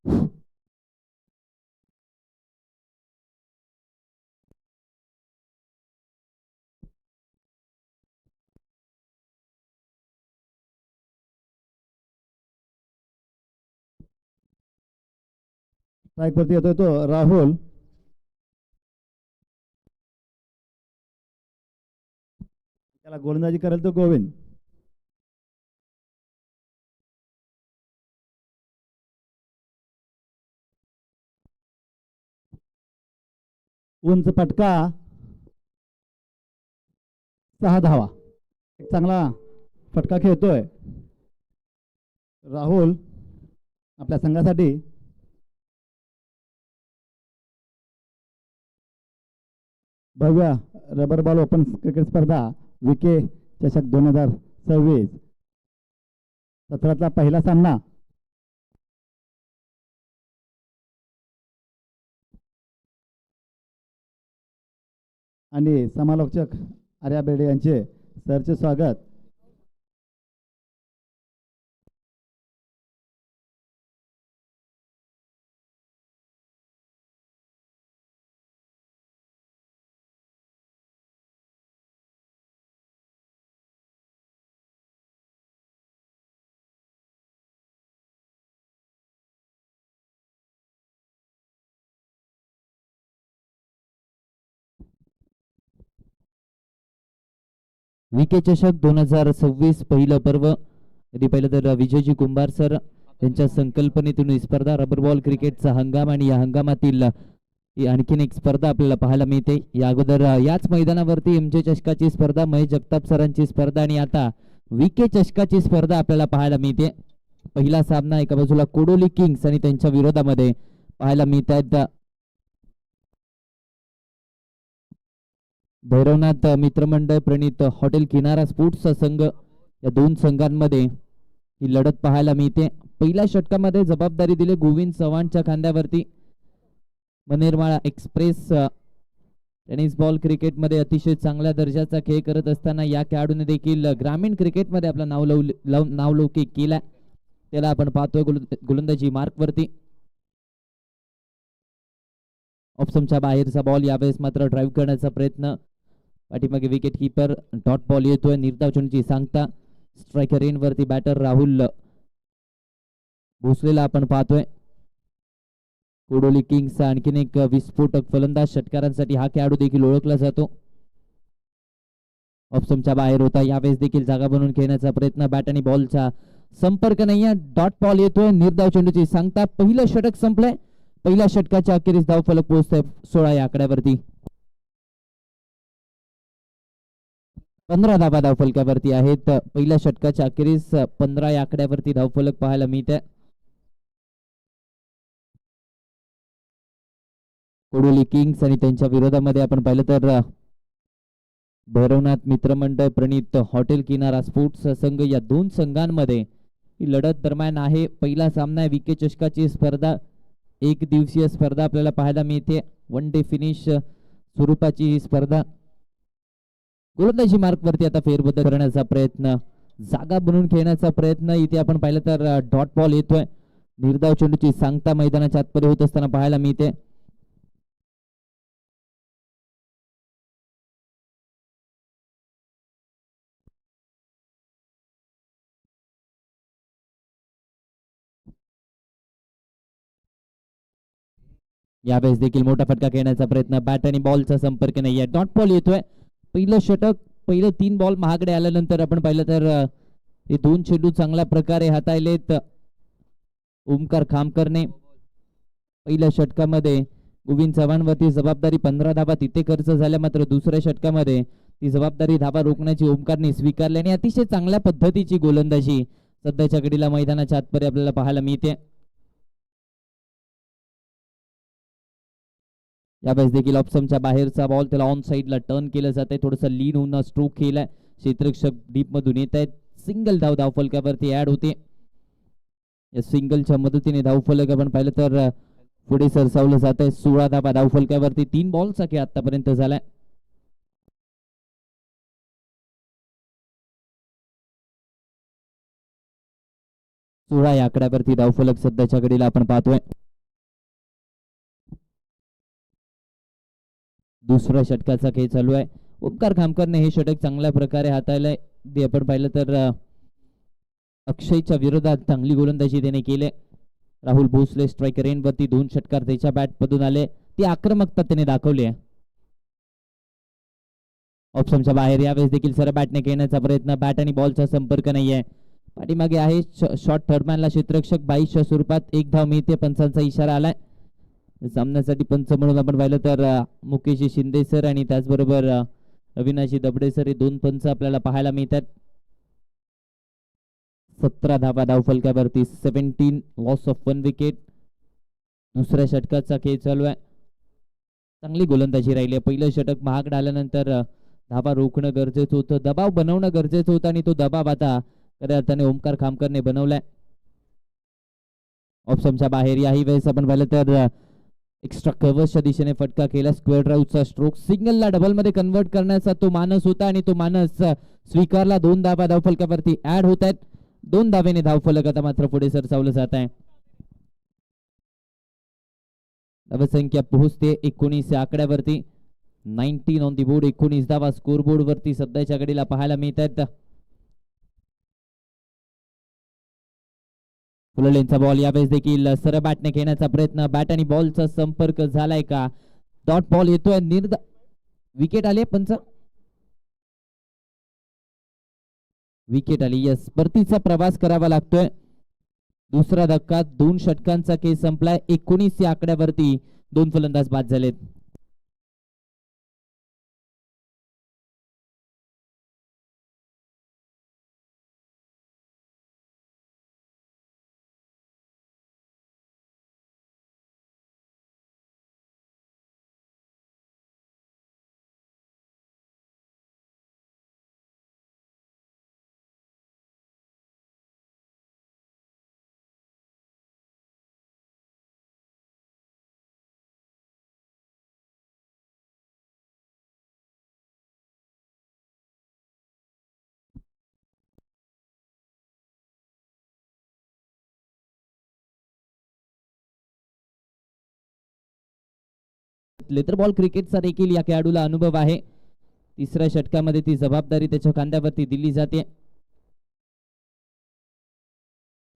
Strike वरती येतोय तो राहुल. त्याला गोलंदाजी करेल तो गोविंद. उंच पटका, 6 धावा. एक चांगला फटका खेळतोय राहुल आपल्या संघासाठी. भव्य रबर बॉल ओपन क्रिकेट स्पर्धा विके चषक 2026 सत्रातला पहिला सामना. आणि समालोचक आर्या बेडे यांचे सरचे स्वागत. विके चषक 2026 पहिलं पर्व. आधी पहिलं तर विजयजी कुंभार सर यांच्या संकल्पनेतून ही स्पर्धा रबर बॉल क्रिकेटचा हंगाम आणि या हंगामातील आणखीन एक स्पर्धा आपल्याला पाहायला मिळते. या अगोदर याच मैदानावरती एमजे चषकाची स्पर्धा, महेश जगताप सरांची स्पर्धा आणि आता विके चषकाची स्पर्धा आपल्याला पाहायला मिळते. पहिला सामना एका बाजूला कोडोली किंग्स आणि त्यांच्या विरोधामध्ये पाहायला मिळत आहेत भैरवनाथ मित्रमंडळ प्रणित हॉटेल किनारा स्पोर्ट्सचा संघ. या दोन संघांमध्ये ही लढत पाहायला मिळते. पहिल्या षटकामध्ये जबाबदारी दिली गोविंद चव्हाणच्या खांद्यावरती. मनेरमाळा एक्सप्रेस टेनिस बॉल क्रिकेटमध्ये अतिशय चांगल्या दर्जाचा खेळ करत असताना या खेळाडूने देखील ग्रामीण क्रिकेटमध्ये आपला नावलौकिक केला. त्याला आपण पाहतोय गोलंदाजी मार्कवरती. ऑप्शनच्या बाहेरचा बॉल, यावेळेस मात्र ड्राईव्ह करण्याचा प्रयत्न. पाठीमागे विकेट कीपर डॉट बॉल येतोय. निर्धाव चेंडूची सांगता. स्ट्रायकर रेन वरती बॅटर राहुल भोसलेला आपण पाहतोय. कोडोली किंग्स आणखीन एक विस्फोटक फलंदाज. षटकारांसाठी हा खेळाडू देखील ओळखला जातो. ऑप्शनच्या बाहेर होता, यावेळेस देखील जागा बनवून खेळण्याचा प्रयत्न. बॅट आणि बॉलचा संपर्क नाहीये. डॉट बॉल येतोय. निर्धाव चेंडूची सांगता. पहिलं षटक संपलंय. पहिल्या षटकाच्या अखेरीस धावफलक पोहोचतोय 16 या आकड्यावरती. 15 धावा धावफलकावरती आहेत. पहिल्या षटकाच्या अखेरीस 15 या आकड्यावरती धावफलक पाहायला मिळते. कोडोली किंग्स आणि त्यांच्या विरोधामध्ये आपण पाहिलं तर भैरवनाथ मित्रमंडळ प्रणित हॉटेल किनारा स्पोर्ट्स संघ. या दोन संघांमध्ये ही लढत दरम्यान आहे. पहिला सामना विके चषकाची स्पर्धा, एक दिवसीय स्पर्धा आपल्याला पाहायला मिळते. वन डे फिनिश स्वरूपाची ही स्पर्धा. गोलंदाजी मार्कवरती आता फेरबदल करण्याचा प्रयत्न, जागा बनवून खेळण्याचा प्रयत्न. इथे आपण पाहिलं तर डॉट बॉल येतोय. निर्धाव चेंडूची सांगता मैदानाच्या आतमध्ये होत असताना पाहायला मिळते. यावेळेस देखील मोठा फटका खेळण्याचा प्रयत्न. बॅट आणि बॉलचा संपर्क नाहीये. डॉट बॉल येतोय. पहिलं षटक, पहिले 3 बॉल महागडे आल्यानंतर आपण पाहिलं तर हे दोन चेंडू चांगल्या प्रकारे हाताळलेत ओमकार खामकरने. पहिल्या षटकामध्ये गोविंद चव्हाणवरती जबाबदारी 15 धावा तिथे खर्च झाल्या. मात्र दुसऱ्या षटकामध्ये ती जबाबदारी धावा रोखण्याची ओमकारने स्वीकारली आणि अतिशय चांगल्या पद्धतीची गोलंदाजी सध्याच्या घडीला मैदानाच्या आतमध्ये आपल्याला पाहायला मिळते. यावेळेस देखील ऑप्शनच्या बाहेरचा बॉल, त्याला ऑन साईडला टर्न केलं जात आहे. थोडंसं लीन होऊन स्ट्रोक केलाय. क्षेत्ररक्षक डीप मधून येत आहेत. सिंगल धाव धावफलकावरती ऍड होते. या सिंगलच्या मदतीने धावफलक आपण पाहिलं तर पुढे सरसावलं जात आहे. 16 धावा धावफलकावरती. 3 बॉलचा खेळ आतापर्यंत झालाय. 16 या आकड्यावरती धावफलक सध्याच्या घडीला आपण पाहतोय. दुसऱ्या षटकाचा खेळ चालू आहे. ओमकार खामकरने हे षटक चांगल्या प्रकारे हाताळलंय. ते आपण पाहिलं तर अक्षयच्या विरोधात चांगली गोलंदाजी त्याने केली. राहुल भोसले स्ट्रायकर एंड वरती 2 षटकार त्याच्या बॅट मधून आले. ती आक्रमकता त्याने दाखवली आहे. ऑप्शनच्या बाहेर यावेळेस देखील सरळ बॅटने खेळण्याचा प्रयत्न. बॅट आणि बॉलचा संपर्क नाहीये. पाठीमागे आहे शॉर्ट थर्डमॅनला क्षेत्ररक्षक 22च्या स्वरूपात 1 धाव मिळते. पंचांचा इशारा आलाय. सामन्यासाठी पंच म्हणून आपण पाहिलं तर मुकेश शिंदे सर आणि त्याचबरोबर अविनाशी दबडे सर हे 2 पंच आपल्याला पाहायला मिळतात. 17 धावा धावफलकावरती 17 लॉस ऑफ 1 विकेट. दुसऱ्या षटकाचा खेळ चालू आहे. चांगली गोलंदाजी राहिली आहे. पहिलं षटक महागडे आल्यानंतर धावा रोखणं गरजेचं होतं, दबाव बनवणं गरजेचं होतं आणि तो दबाव आता खऱ्या अर्थाने ओमकार खामकरने बनवलाय. ऑप्शनच्या बाहेर याही वेळेस आपण पाहिलं तर एक्स्ट्रा कव्हर्सच्या दिशेने फटका केला. स्क्वेअर ड्राईव्हचा स्ट्रोक सिंगलला डबल मध्ये कन्वर्ट करण्याचा तो मानस होता आणि तो मानस स्वीकारला. 2 धावा धावफलकावरती ऍड होत आहेत. 2 धावेने धावफलक आता मात्र पुढे सरसावलं जात आहे. धावसंख्या पोहोचते 19 या आकड्यावरती. 19 ऑन दी बोर्ड. 19 धावा स्कोर बोर्ड वरती सध्याच्या घडीला पाहायला मिळतात. फुललेंचा बॉल यावेळेस देखील सरळ बॅटने खेळण्याचा प्रयत्न. बॅट आणि बॉलचा संपर्क झालाय का? डॉट बॉल येतोय. विकेट आली पंच. विकेट आली. यस, परतीचा प्रवास करावा लागतोय. दुसरा धक्का. 2 षटकांचा खेळ संपलाय. 19 या आकड्यावरती 2 फलंदाज बाद झालेत. लेदर बॉल क्रिकेटचा देखील या खेळाडूला अनुभव आहे. तिसऱ्या षटकामध्ये ती जबाबदारी त्याच्या खांद्यावरती दिली जाते.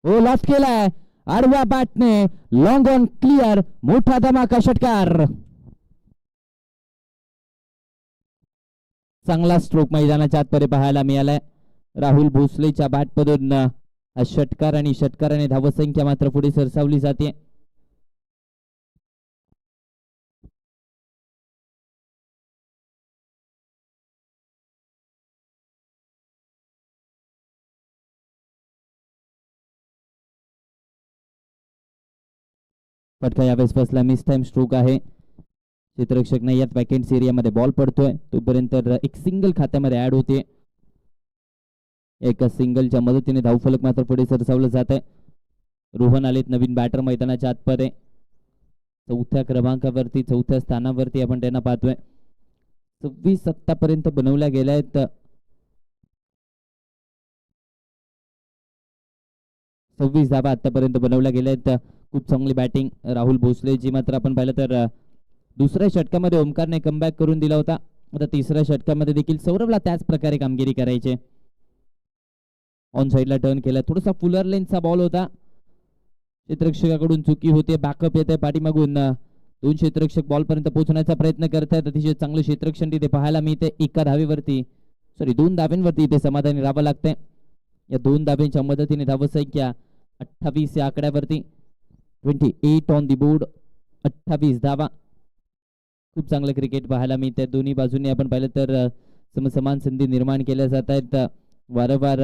ओ लॉस केलाय आडव्या बॅटने. Long on clear. मोठा धमाका षटकार. चांगला स्ट्रोक मैदानाच्या आतमध्ये पाहायला मिळालाय. राहुल भोसलेच्या बॅट मधून षटकार आणि षटकाराने धावसंख्या मात्र पुढे सरसावली जाते. फटका यावेळेस फसला. मिस टाइम स्ट्रोक आहे. क्षेत्ररक्षक नाही यात. वॅकेंट्स एरियामध्ये बॉल पडतोय तोपर्यंत एक सिंगल खात्यामध्ये ऍड होते. एका सिंगलच्या मदतीने धावफलक मात्र पुढे सरसावलं जात आहे. रोहन आलेत नवीन बॅटर मैदानाच्या आतमध्ये. 4थ्या क्रमांकावरती 4थ्या स्थानावरती आपण त्यांना पाहतोय. 26 आतापर्यंत बनवल्या गेल्या आहेत. 26 धावा आतापर्यंत बनवल्या गेल्या आहेत. खूप चांगली बॅटिंग राहुल भोसले जी मात्र आपण पाहिलं तर दुसऱ्या षटकामध्ये ओमकारने कमबॅक करून दिला होता. आता तिसऱ्या षटकामध्ये देखील सौरभला त्याच प्रकारे कामगिरी करायची. ऑन साईडला टर्न केला. थोडासा फुलर लेनचा बॉल होता. क्षेत्ररक्षकाकडून चुकी होते. बॅकअप येते पाठीमागून. 2 क्षेत्ररक्षक बॉल पर्यंत पोहोचण्याचा प्रयत्न करतायत. अतिशय चांगलं क्षेत्ररक्षण तिथे पाहायला मिळते. 1 धावेवरती 2 धाव्यांवरती इथे समाधानी राहावं लागतंय. या 2 धाव्यांच्या मदतीने धावसंख्या 28 या आकड्यावरती. 28 ऑन दी बोर्ड. 28 धावा. खूप चांगलं क्रिकेट पाहायला मिळते. दोन्ही बाजूंनी आपण पाहिलं तर समसमान संधी निर्माण केल्या जात आहेत. वारंवार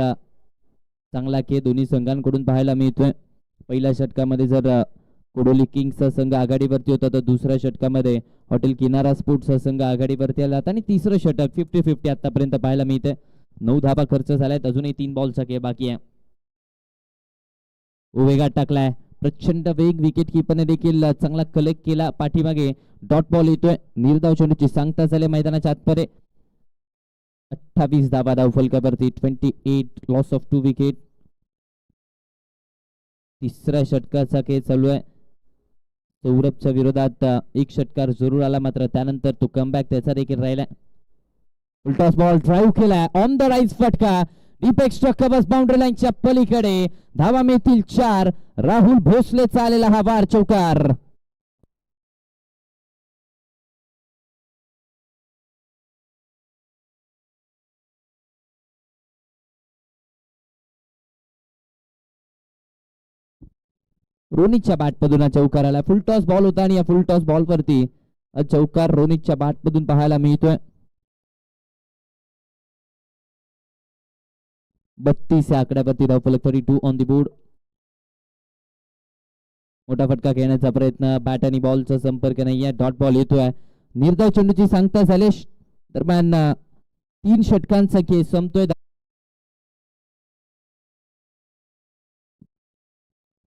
चांगला खेळ दोन्ही संघांकडून पाहायला मिळतोय. पहिल्या षटकामध्ये जर कोडोली किंग्सचा संघ आघाडीवरती होता तर दुसऱ्या षटकामध्ये हॉटेल किनारा स्पोर्ट्सचा संघ आघाडीवरती आला आणि तिसरं षटक 50-50 आतापर्यंत पाहायला मिळते. 9 धावा खर्च झाल्यात. अजूनही 3 बॉलचा खेळ बाकी आहे. वेगात टाकलाय. प्रचंड वेग. विकेट किपरने देखील चांगला कलेक्ट केला. पाठीमागे डॉट बॉल येतोय. निर्धाव चेंडूची सांगता झाली मैदानाच्या आतमध्ये. 28 धावा धावफलकावरती. 28 लॉस ऑफ 2 विकेट. तिसऱ्या षटकाचा खेळ चालू आहे. सौरभच्या विरोधात एक षटकार जरूर आला, मात्र त्यानंतर तो कमबॅक त्याचा देखील राहिला. उलटॉस बॉल ड्राईव्ह केलाय ऑन द राईज फटका डीप एक्स्ट्रा कव्हर्स बाउंड्री लाईनच्या पलीकडे. धावा मिळतील 4. राहुल भोसलेचा आलेला हा वार चौकार. रोनितच्या बॅटमधून हा चौकार आला. फुल टॉस बॉल होता आणि या फुल टॉस बॉल वरती चौकार रोनितच्या बॅटमधून पाहायला मिळतोय. 32 या आकड्यावरती धावफलक 32 ऑन दी बोर्ड. मोठा फटका घेण्याचा प्रयत्न, बॅट आणि बॉलचा संपर्क नाहीये. डॉट बॉल येतोय. निर्धाव चेंडूची सांगता झाले दरम्यान 3 षटकांचा खेळ संपतोय.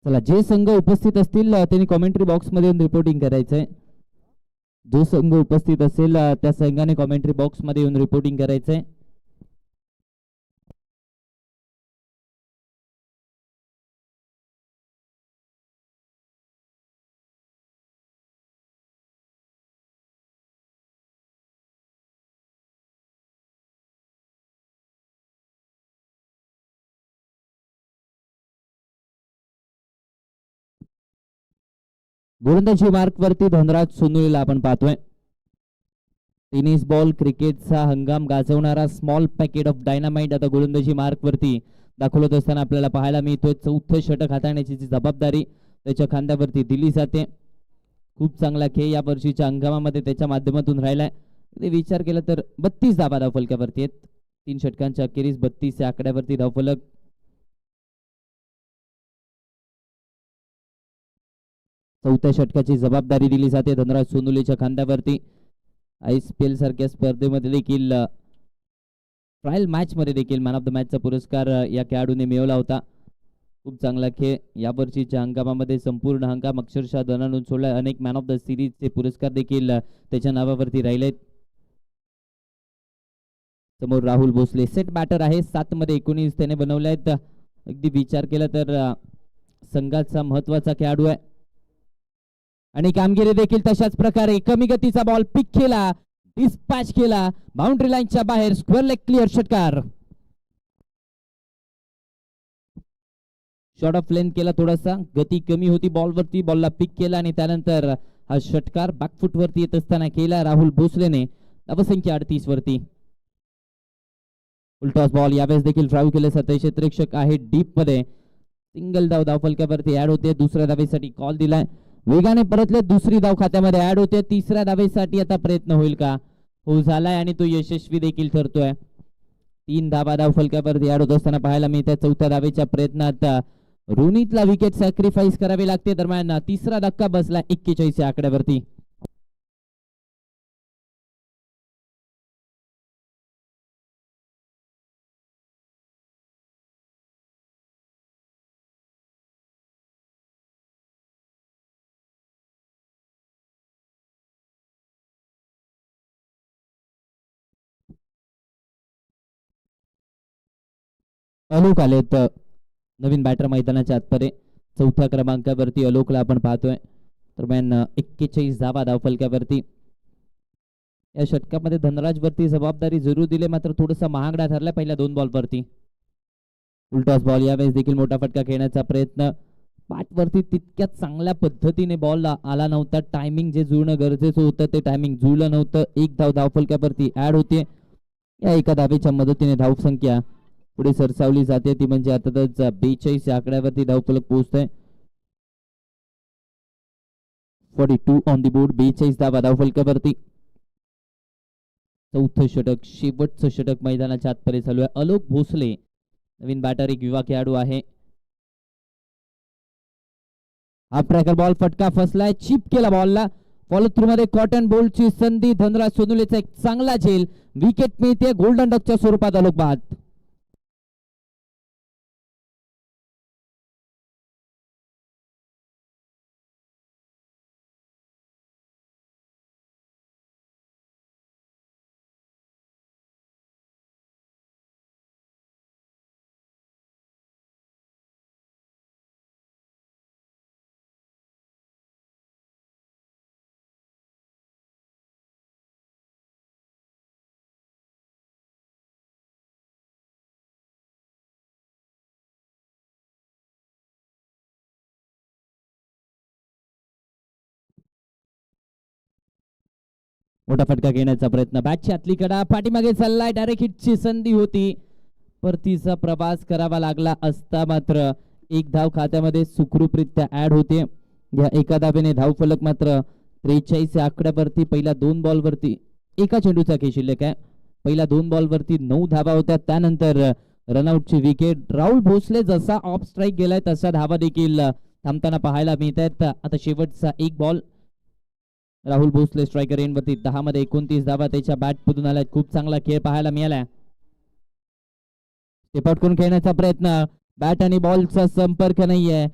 चला, जे संघ उपस्थित असतील त्यांनी कॉमेंट्री बॉक्स मध्ये येऊन रिपोर्टिंग करायचंय. जो संघ उपस्थित असेल त्या संघाने कॉमेंट्री बॉक्स मध्ये येऊन रिपोर्टिंग करायचंय. गोलंदाजी मार्क वरती धनराज सोनुलीला आपण पाहतोय. टेनिस बॉल क्रिकेटचा हंगाम गाजवणारा स्मॉल पॅकेट ऑफ डायनामाइट आता गोलंदाजी मार्क वरती दाखवत असताना आपल्याला पाहायला मिळतोय. 4थं षटक हाताळण्याची जबाबदारी त्याच्या खांद्यावरती दिली जाते. खूप चांगला खेळ या वर्षीच्या हंगामामध्ये त्याच्या माध्यमातून राहिलाय. विचार केला तर 32 धावा धावफलकावरती आहेत. 3 षटकांच्या अखेरीस 32 या आकड्यावरती धावफलक. चौथ्या षटकाची जबाबदारी दिली जाते धनराज सोनुलेच्या खांद्यावरती. IPL सारख्या स्पर्धेमध्ये देखील ट्रायल मॅच मध्ये देखील मॅन ऑफ द मॅचचा पुरस्कार या खेळाडूने मिळवला होता. खूप चांगला खेळ या वर्षीच्या हंगामामध्ये संपूर्ण हंगाम अक्षरशः दणाणून सोडला. अनेक मॅन ऑफ द सिरीजचे पुरस्कार देखील त्याच्या नावावरती राहिलेत. समोर राहुल भोसले सेट बॅटर आहे. 7 मध्ये 19 त्याने बनवले आहेत. अगदी विचार केला तर संघाचा महत्वाचा खेळाडू आहे आणि कामगिरी देखील तशाच प्रकारे. कमी गतीचा बॉल पिक केला, डिस्पॅच केला बाउंड्री लाईनच्या बाहेर. स्क्वेअर लेग क्लिअर षटकार. शॉर्ट ऑफ लेंथ केला, थोडासा गती कमी होती बॉलवरती. बॉलला पिक केला आणि त्यानंतर हा षटकार बॅकफुट वरती येत असताना केला राहुल भोसलेने. धावसंख्या 38 वरती. उलटॉस बॉल यावेळेस देखील ड्राईव्ह केले. 27 क्षेत्ररक्षक आहे डीप मध्ये. सिंगल धाव धावफलकावरती ऍड होते. दुसऱ्या धावेसाठी कॉल दिलाय. वेगाने परतले. दुसरी धाव खात्यामध्ये ऍड होते. तिसऱ्या धावेसाठी आता प्रयत्न होईल का? हो, झालाय आणि तो यशस्वी देखील ठरतोय. 3 धावा धावफलकावरती ऍड होत असताना पाहायला मिळते. चौथ्या धावेच्या प्रयत्नात रोनितला विकेट सॅक्रिफाईस करावी लागते. दरम्यान तिसरा धक्का बसला 41 या आकड्यावरती. अलोक आलेत नवीन बॅटर मैदानाच्या आतमध्ये. 4थ्या क्रमांकावरती अलोकला आपण पाहतोय. दरम्यान 41 धावा धावफलकावरती. या षटकामध्ये धनराज वरती जबाबदारी जरूर दिली, मात्र थोडासा महागडा ठरला पहिल्या 2 बॉलवरती. उलटॉस बॉल यावेळेस देखील मोठा फटका खेळण्याचा प्रयत्न. पाठवरती तितक्याच चांगल्या पद्धतीने बॉल आला नव्हता. टायमिंग जे जुळणं गरजेचं होतं ते टायमिंग जुळलं नव्हतं. 1 धाव धावफलकावरती ऍड होते. या एका धावेच्या मदतीने धावसंख्या पुढे सरसावली जाते. ती म्हणजे आता 42 या आकड्यावरती धावफलक पोहोचतोय. 42 ऑन दी बोर्ड. 42 धावा धावफलकावरती. 4थं षटक, शेवटचं षटक मैदानाच्या आतमध्ये चालू आहे. अलोक भोसले नवीन बॅटर, एक युवा खेळाडू आहे. हा ट्रॅकर बॉल फटका फसलाय. चिप केला बॉलला. फॉलो थ्रू मध्ये कॉटन बोल्टची संधी. धनराज सोनुलेचा एक चांगला झेल. विकेट मिळते गोल्डन डकच्या स्वरूपात. अलोक बाद. मोठा फटका घेण्याचा प्रयत्न, बॅटची आतली कडा पाठीमागे चाललाय, डायरेक्ट हिटची संधी होती, परतीचा प्रवास करावा लागला असता मात्र एक धाव खात्यामध्ये सुखरूपरित्या ऍड होते. या एका धावेने धावफलक मात्र 43 या आकड्यावरती. पहिल्या 2 बॉलवरती एका चेंडूचा खेळ शिल्लक आहे. पहिल्या 2 बॉलवरती 9 धावा होत्या. त्यानंतर रनआउटची विकेट. राहुल भोसले जसा ऑफ स्ट्राईक गेलाय तसा धावा देखील थांबताना पाहायला मिळत आहेत. आता शेवटचा एक बॉल. राहुल भोसले स्ट्रायकर एंडवरती 10 मध्ये 29 धावा त्याच्या बॅट मधून आल्या. खूप चांगला खेळ पाहायला मिळाला. स्टेप करून खेळण्याचा प्रयत्न, बॅट आणि बॉलचा संपर्क नाहीये.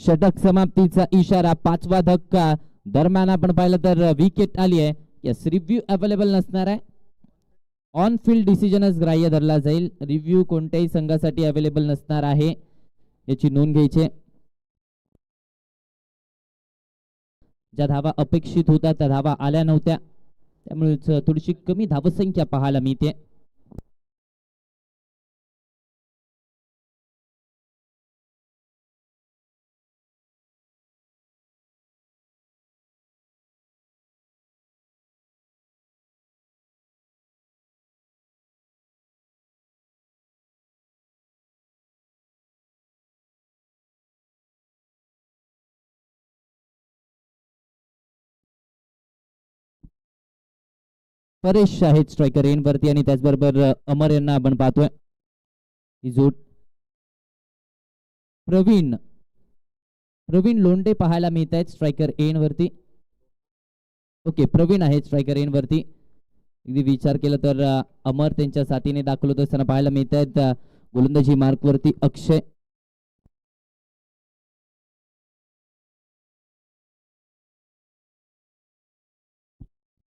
षटक समाप्तीचा इशारा, 5वा धक्का. दरम्यान आपण पाहिलं तर विकेट आली आहे. यस, रिव्ह्यू अवेलेबल नसणार आहे. ऑन फील्ड डिसिजनच ग्राह्य धरला जाईल. रिव्ह्यू कोणत्याही संघासाठी अवेलेबल नसणार आहे, याची नोंद घ्यायची. ज्या धावा अपेक्षित होत्या त्या धावा आल्या नव्हत्या, त्यामुळे थोडीशी कमी धावसंख्या पाहायला मिळते. परेश आहेत स्ट्रायकर एंड वरती आणि त्याचबरोबर अमर यांना आपण पाहतोय. ही जोड प्रवीण लोंढे पाहायला मिळत आहेत स्ट्रायकर एंड वरती. ओके, प्रवीण आहेत स्ट्रायकर एंड वरती. अगदी विचार केला तर अमर त्यांच्या साथीने दाखल होत असताना पाहायला मिळत आहेत. गोलंदाजी मार्क वरती अक्षय.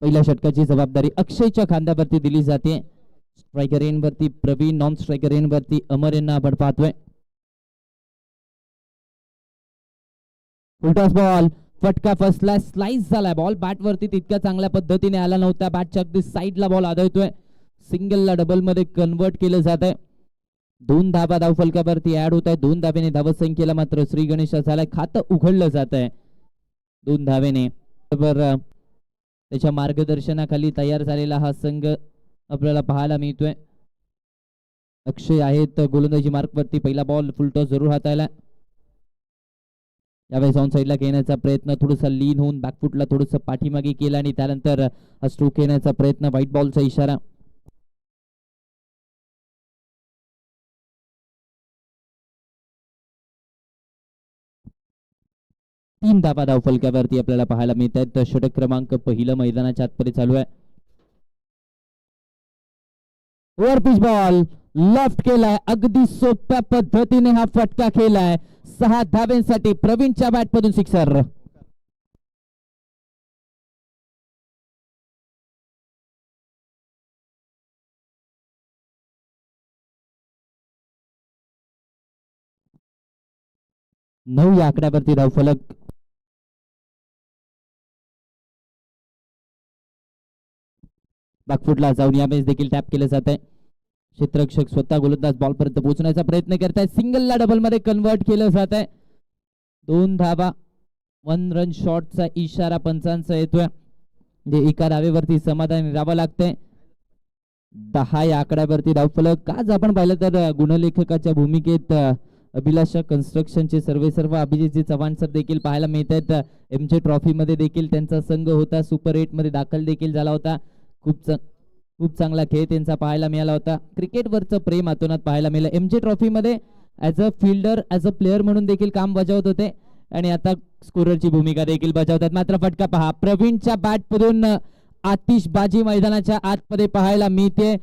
पहिल्या षटकाची जबाबदारी अक्षयच्या खांद्यावरती दिली जाते. स्ट्रायकर एंड वरती प्रवीण, नॉन स्ट्रायकर एंड वरती अमर यांना आपण पाहतोय. उलटास बॉल, फटका फसला, स्लाइस झालाय बॉल. बॅट वरती तितक्या चांगल्या पद्धतीने आला नव्हता. बॅटच्या अगदी साईडला बॉल आदळतोय. सिंगलला डबल मध्ये कन्वर्ट केलं जात आहे. 2 धावा धावफलकावरती ऍड होत आहे. 2 धावेने धावसंख्येला मात्र श्री गणेश झालाय. खातं उघडलं जात आहे 2 धावेने. त्याच्या मार्गदर्शनाखाली तयार झालेला हा संघ आपल्याला पाहायला मिळतोय. अक्षय आहेत गोलंदाजी मार्क वरती. पहिला बॉल फुलटॉस जरूर हाताळला. यावेळेस ऑन साईडला घेण्याचा प्रयत्न, थोडासा लीन होऊन बॅकफुटला थोडंसं पाठीमागे केला आणि त्यानंतर हा स्ट्रोक घेण्याचा प्रयत्न. व्हाईट बॉलचा इशारा. तीन धावा धावफलकावरती आपल्याला पाहायला मिळत आहेत. षटक क्रमांक पहिलं मैदानाच्या आतमध्ये चालू आहे. ओव्हर पिच बॉल लेफ्ट केलाय. अगदी सोप्या पद्धतीने हा फटका केलाय. 6 धाव्यांसाठी प्रवीणच्या बॅट मधून सिक्सर. नऊ या आकड्यावरती धावफलक. बॅकफुटला जाऊन या मॅच देखील टॅप केलं जात आहे. क्षेत्ररक्षक स्वतः गोलंदाज बॉल पर्यंत पोहोचण्याचा प्रयत्न करतायत. सिंगलला डबल मध्ये कन्वर्ट केलं जात आहे. 2 धावा, 1 रन शॉटचा इशारा पंचांचा येतोय. म्हणजे एका धावेवरती समाधानी राहावं लागतंय. 10 या आकड्यावरती धावफलक. आज आपण पाहिलं तर गुणलेखकाच्या भूमिकेत अभिलाषा कन्स्ट्रक्शनचे सर्व अभिजितजी चव्हाण सर देखील पाहायला मिळत आहेत. एमजे ट्रॉफी मध्ये देखील त्यांचा संघ होता. सुपर 8 मध्ये दाखल देखील झाला होता. खूप चांगला खेळ त्यांचा पाहायला मिळाला होता. क्रिकेटवरचं प्रेम आतोनात पाहायला मिळालं. एमजे ट्रॉफी मध्ये as a fielder, as a player म्हणून देखील काम बजावत होते आणि आता स्कोररची भूमिका देखील बजावतात. मात्र फटका पहा, प्रवीणच्या बॅट मधून आतिषबाजी मैदानाच्या आतमध्ये पाहायला मिळते.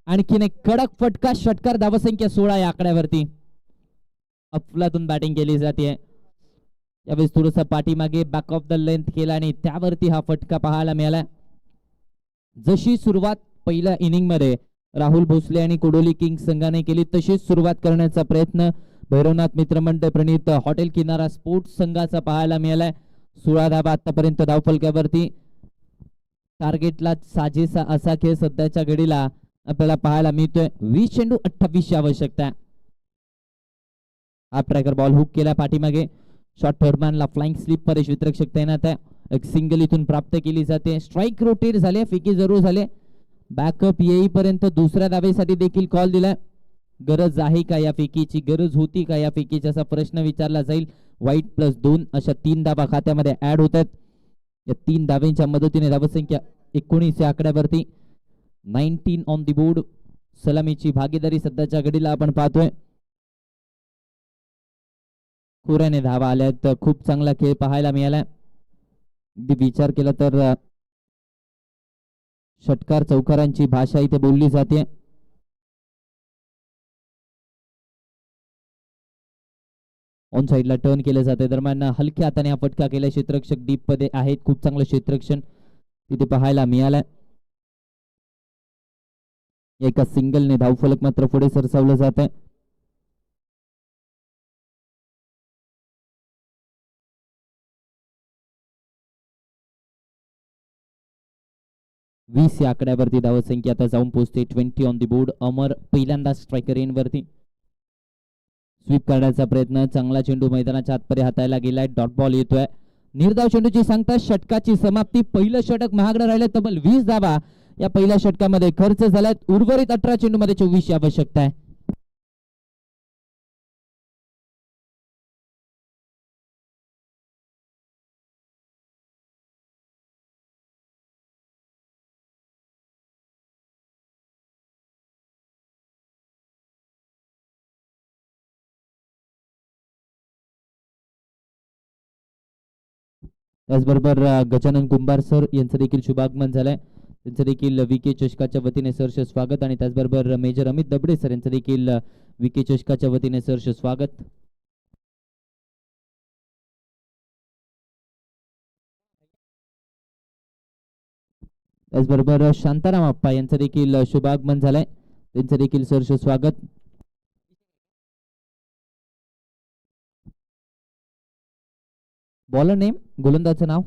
आणखीन एक कडक फटका. षटकार धावसंख्या 16 या आकड्यावरती. अफलातून बॅटिंग केली जाते. यावेळेस थोडंसं पाठीमागे बॅक ऑफ द लेंथ केला आणि त्यावरती हा फटका पाहायला मिळाला. जशी सुरुवात पहिल्या इनिंग मध्ये राहुल भोसले आणि कोडोली किंग्स संघाने केली तशीच सुरुवात करण्याचा प्रयत्न भैरवनाथ मित्रमंडळ प्रणित हॉटेल किनारा स्पोर्ट्स संघाचा पाहायला मिळालाय. 16 धावा आतापर्यंत धावफलकावरती. टार्गेटला साजेसा असा खेळ सध्याच्या घडीला आपल्याला पाहायला मिळतोय. 20 चेंडू 28 ची आवश्यकता. हा ट्रॅकर बॉल हुक केला पाठीमागे. शॉर्ट थर्डमॅनला फ्लाइंग स्लिप परेश वितरक्षक तैनात आहे. एक सिंगल इथून प्राप्त केली जाते. स्ट्राईक रोटेट झाले, फिके जरूर झाले. बॅकअप येईपर्यंत दुसऱ्या धावेसाठी देखील कॉल दिलाय. गरज आहे का या फेकीची, गरज होती का या फेकीची असा प्रश्न विचारला जाईल. वाईट +2 अशा 3 धावा खात्यामध्ये ऍड होत आहेत. या 3 धावेंच्या मदतीने धावसंख्या 19 या आकड्यावरती. 19 ऑन द बोर्ड. सलामीची भागीदारी सध्याच्या घडीला आपण पाहतोय. खोऱ्याने धावा आल्यात. खूप चांगला खेळ पाहायला मिळालाय. विचार केला तर षटकार चौकारांची भाषा इथे बोलली जाते. ऑन साइडला टर्न केलं जाते. दरम्यान हलक्या हाताने हा फटका केला. क्षेत्ररक्षक डीप मध्ये आहेत. खूप चांगलं क्षेत्ररक्षण तिथे पाहायला मिळालंय. एका सिंगलने धावफलक मात्र पुढे सरसावलं जात आहे. वीस या आकड्यावरती धावसंख्या आता जाऊन पोहोचते. 20 ऑन द बोर्ड. अमर पहिल्यांदा स्ट्रायकर एंड वरती. स्वीप करण्याचा प्रयत्न. चांगला चेंडू मैदानाच्या आतपर्यंत हातायला गेलाय. डॉट बॉल येतोय. निर्धाव चेंडूची सांगता षटकाची समाप्ती. पहिलं षटक महागडं राहिलं. तब्बल 20 धावा या पहिल्या षटकामध्ये खर्च झाल्यात. उर्वरित 18 चेंडूमध्ये 24 आवश्यकता आहे. त्याचबरोबर गजानन कुंभार सर यांचं देखील शुभागमन झालंय. त्यांचं देखील विके चषकाच्या वतीने सहर्ष स्वागत. आणि त्याचबरोबर मेजर अमित दबडे सर यांचं देखील विके चषकाच्या वतीने सहर्ष स्वागत. त्याचबरोबर शांताराम आप्पा यांचं देखील शुभागमन झालंय. त्यांचं देखील सहर्ष स्वागत. बॉलर नेम, गोलंदाजचं नाव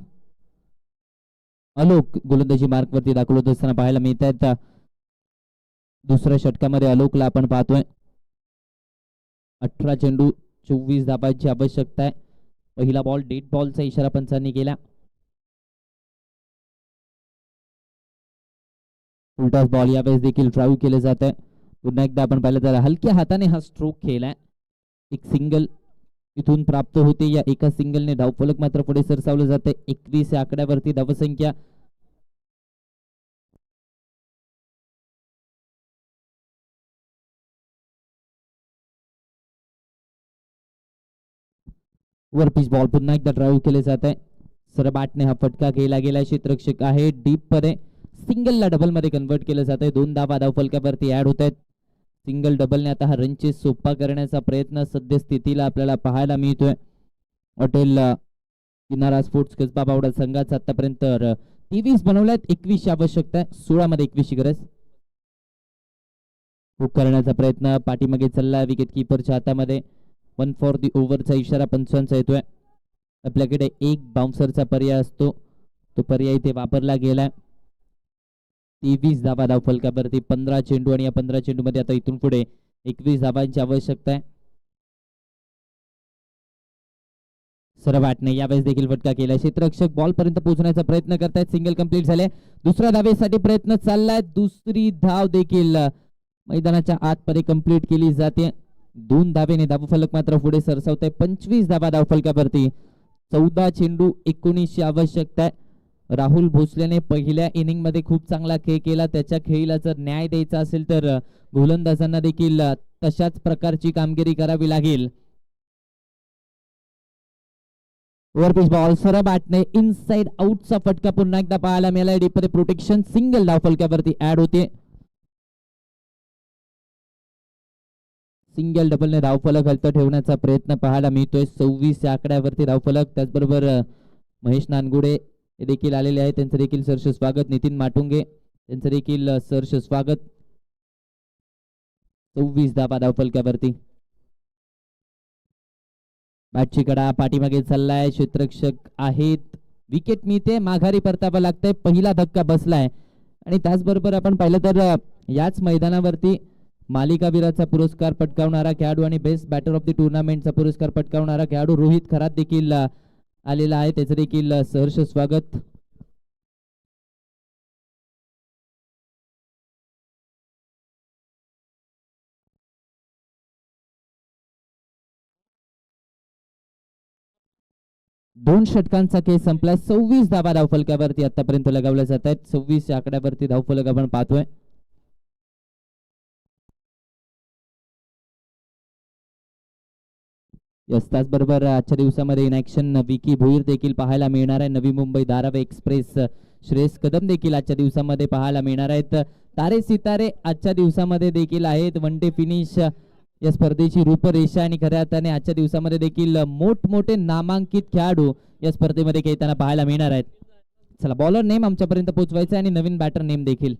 अलोक. गोलंदाजी मार्क वरती दाखल होत असताना पाहायला मिळत आहेत. दुसऱ्या षटकामध्ये अलोकला आपण पाहतोय. 18 चेंडू 24 धाबांची आवश्यकता आहे. पहिला बॉल डेड बॉलचा इशारा पंचांनी केला. उलटाच बॉल यावेळेस देखील ड्राईव्ह केले जात आहे. पुन्हा एकदा आपण पाहिलं तर हलक्या हाताने हा स्ट्रोक केलाय. एक सिंगल इथून प्राप्त होते. या एका सिंगलने धावफलक मात्र पुढे सरसावलं जाते. 21 या आकड्यावरती धावसंख्या. वर पिच बॉल पुन्हा एकदा ड्राईव्ह केले जात आहे. सरबाटने हा फटका केला गेला. क्षेत्ररक्षक आहे डीप मध्ये. सिंगलला डबल मध्ये कन्वर्ट केलं जात आहे. 2 धावा धावफलकावरती ऍड होत आहेत. सिंगल डबलने आता हा रनचे सोपा करण्याचा प्रयत्न सद्यस्थितीला आपल्याला पाहायला मिळतोय. हॉटेल किनारा स्पोर्ट्स कसबा बावडा संघाचा आतापर्यंत 23 बनवल्यात. 21 आवश्यकता आहे. 16 मध्ये 21 ची गरज. हुक करण्याचा प्रयत्न पाठीमागे चाललाय. विकेट किपरच्या हातामध्ये. 1 फॉर दी ओव्हरचा इशारा पंचांचा येतोय. आपल्याकडे एक बाउन्सरचा पर्याय असतो. तो पर्याय इथे वापरला गेलाय. 23 धावा धावफलकावरती. 15 चेंडू आणि या 15 चेंडू मध्ये आता इथून पुढे 21 धावांची आवश्यकता आहे. सरवाटने यावेळेस देखील फटका केला. क्षेत्ररक्षक बॉल पर्यंत पोहोचण्याचा प्रयत्न करतायत. सिंगल कंप्लीट झाले. दुसऱ्या धावेसाठी प्रयत्न चाललाय. दुसरी धाव देखील मैदानाच्या आतमध्ये कंप्लीट केली जाते. 2 धावेने धावफलक मात्र पुढे सरसावत आहे. 25 धावा धावफलकावरती. 14 चेंडू 19 आवश्यकता आहे. राहुल भोसलेने पहिल्या इनिंग मध्ये खूप चांगला खेळ केला. त्याच्या खेळीला जर न्याय द्यायचा असेल तर गोलंदाजांना देखील तशाच प्रकारची कामगिरी करावी लागेल. ओव्हरपिच बॉल सरबाटने इनसाइड आउटचा फटका पुन्हा एकदा पाहायला मिळाला. डीप मध्ये प्रोटेक्शन. सिंगल धावफलकावरती ऍड होते. सिंगल डबलने धावफलक हलत ठेवण्याचा प्रयत्न पाहायला मिळतोय. 26 या आकड्यावरती धावफलक. त्याचबरोबर महेश नानगुडे हे देखील आलेले आहेत. त्यांचं देखील सहर्ष स्वागत. नितीन माटुंगे त्यांचं देखील सहर्ष स्वागत. 26 धावा धावफलकावरती. बॅटची कडा पाठीमागे चाललाय. क्षेत्ररक्षक आहेत. विकेट मिळते. माघारी परतावं लागतंय. पहिला धक्का बसलाय. आणि त्याचबरोबर आपण पाहिलं तर याच मैदानावरती मालिकावीराचा पुरस्कार पटकावणारा खेळाडू आणि बेस्ट बॅटर ऑफ द टुर्नामेंटचा पुरस्कार पटकावणारा खेळाडू रोहित खरात देखील आलेला आहे, त्याचं देखील सहर्ष स्वागत. दोन षटकांचा खेळ संपला. 26 धावा धावफलकावरती आतापर्यंत लगावल्या जात आहेत. 26 या आकड्यावरती धावफलक आपण पाहतोय. यस, त्याचबरोबर आजच्या दिवसामध्ये इन ऍक्शन विकी भोईर देखील पाहायला मिळणार आहे. नवी मुंबई धारावी एक्सप्रेस श्रेयस कदम देखील आजच्या दिवसामध्ये पाहायला मिळणार आहेत. तारे सितारे आजच्या दिवसामध्ये देखील आहेत. वन डे फिनिश या स्पर्धेची रूपरेषा आणि खऱ्या अर्थाने आजच्या दिवसामध्ये देखील मोठमोठे नामांकित खेळाडू या स्पर्धेमध्ये खेळताना पाहायला मिळणार आहेत. चला, बॉलर नेम आमच्यापर्यंत पोहोचवायचा आणि नवीन बॅटर नेम देखील.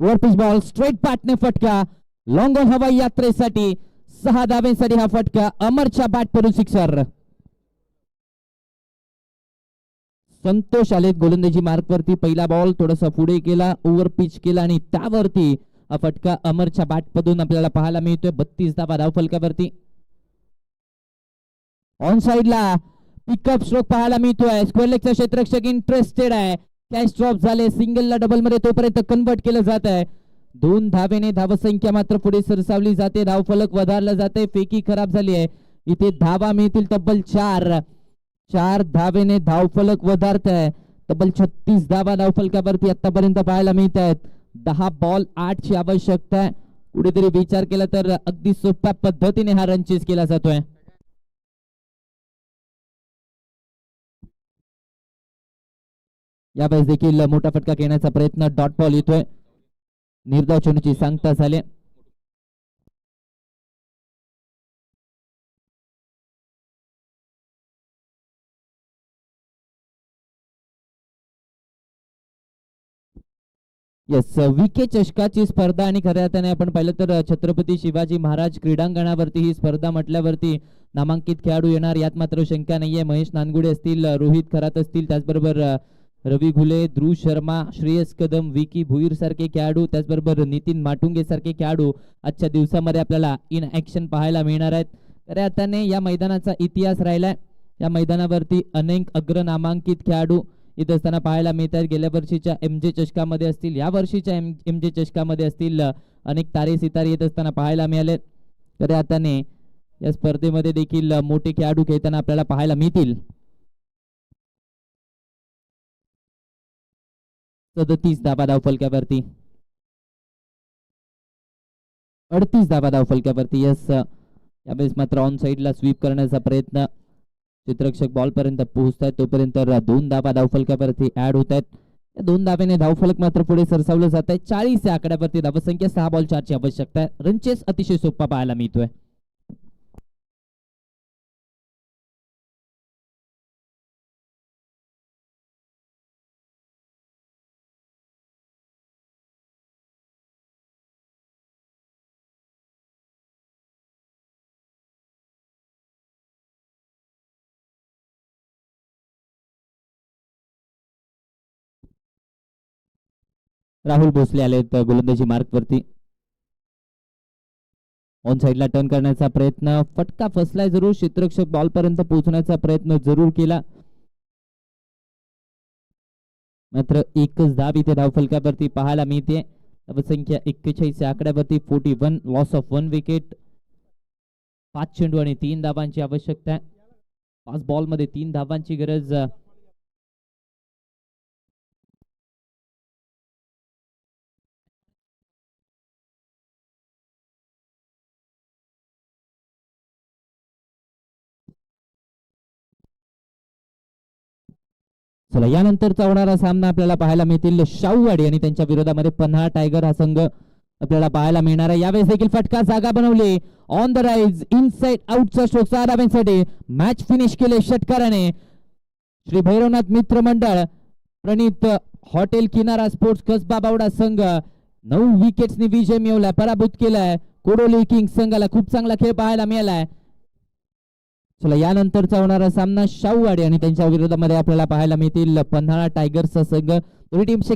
वर पिच बॉल स्ट्रेट पाटने फटका, लॉंग ऑन हवाई यात्रेसाठी 6 धाब्यांसाठी हा फटका. अमरच्या बॅट पडून सिक्सर. संतोष आलेत गोलंदाजी मार्क वरती. पहिला बॉल थोडासा पुढे केला, ओव्हर पिच केला आणि त्यावरती हा फटका अमरच्या बॅट मधून आपल्याला पाहायला मिळतोय. 32 धावा धावफलकावरती. ऑन साइडला पिकअप स्ट्रोक पाहायला मिळतोय. स्क्वेअर लेगचा क्षेत्ररक्षक इंटरेस्टेड आहे. कॅच ड्रॉप झाले, सिंगलला डबल मध्ये तोपर्यंत कन्वर्ट केलं जात आहे. 2 धावेने धावसंख्या मात्र पुढे सरसावली जाते. धावफलक वधारलं जाते. फेकी खराब झाली आहे. इथे धावा मिळतील तब्बल 4 धावेने धावफलक वधारत आहे. तब्बल 36 धावा धावफलकावरती आतापर्यंत पाहायला मिळत आहेत. 10 बॉल 8 ची आवश्यकता आहे. कुठेतरी विचार केला तर अगदी सोप्या पद्धतीने हा रन चेस केला जातोय. यावेळेस देखील मोठा फटका घेण्याचा प्रयत्न. डॉट बॉल येतोय. निर्धाव चेंडूची सांगता झाले. येस, विके चषकाची स्पर्धा आणि खऱ्या अर्थाने आपण पाहिलं तर छत्रपती शिवाजी महाराज क्रीडांगणावरती ही स्पर्धा म्हटल्यावरती नामांकित खेळाडू येणार यात मात्र शंका नाहीये. महेश नानगुडे असतील, रोहित खरात असतील, त्याचबरोबर रवी घुले, ध्रुव शर्मा, श्रेयस कदम, विकी भुईर सारखे खेळाडू, त्याचबरोबर नितीन माटुंगे सारखे खेळाडू आजच्या दिवसामध्ये आपल्याला इन ऍक्शन पाहायला मिळणार आहेत. खऱ्या अर्थाने या मैदानाचा इतिहास राहिलाय. या मैदानावरती अनेक अग्र नामांकित खेळाडू इथे असताना पाहायला मिळतात. गेल्या वर्षीच्या एमजे चषकामध्ये असतील, या वर्षीच्या एमजे चषकामध्ये असतील, अनेक तारे सितारे येत असताना पाहायला मिळाले. खऱ्या अर्थाने या स्पर्धेमध्ये देखील मोठे खेळाडू खेळताना आपल्याला पाहायला मिळतील. 37 धावा धावफलकावरती. 38 धावा धावफलकावरती. यस, यावेळेस मात्र ऑन साइडला स्वीप करण्याचा प्रयत्न. क्षेत्ररक्षक बॉल पर्यंत पोहोचतायत तोपर्यंत 2 धावा धावफलकावरती ऍड होत आहेत. 2 धावेने धावफलक मात्र पुढे सरसावलं जात आहे. 40 या आकड्यावरती धावसंख्या. 6 बॉल 4 ची आवश्यकता आहे. रन चेस अतिशय सोपा पाहायला मिळतोय. राहुल भोसले आलेत गोलंदाजी मार्क वरती. ऑन साइडला टर्न करण्याचा प्रयत्न. फटका फसलाय जरूर. क्षेत्ररक्षक बॉल पर्यंत पोहोचण्याचा प्रयत्न जरूर केला, मात्र एकच धाव इथे धावफलकावरती पाहायला मिळते. धावसंख्या 41 आकड्यावरती. 41, लॉस ऑफ 1 विकेट. 5 चेंडू आणि 3 धावांची आवश्यकता आहे. 5 बॉल मध्ये 3 धावांची गरज. चला, यानंतरचा होणारा सामना आपल्याला पाहायला मिळतील शाहूवाडी आणि त्यांच्या विरोधामध्ये पन्हाळ टायगर हा संघ आपल्याला पाहायला मिळणार आहे. यावेळेस देखील फटका जागा बनवली. ऑन द राईज, इनसाइड आउटचा स्ट्रोक 6 धाब्यांसाठी. मॅच फिनिश केले षटकाराने. श्री भैरवनाथ मित्र मंडळ प्रणित हॉटेल किनारा स्पोर्ट्स कसबा बावडा संघ 9 विकेट्सनी विजय मिळवलाय, पराभूत केलाय. कोडोली किंग्स संघाला खूप चांगला खेळ पाहायला मिळालाय. चला यानंतरचा होणारा सामना शाहूवाडी आणि त्यांच्या विरोधामध्ये आपल्याला पाहायला मिळतील पन्हाळा टायगर्सचा संघ. दोन्ही टीमचे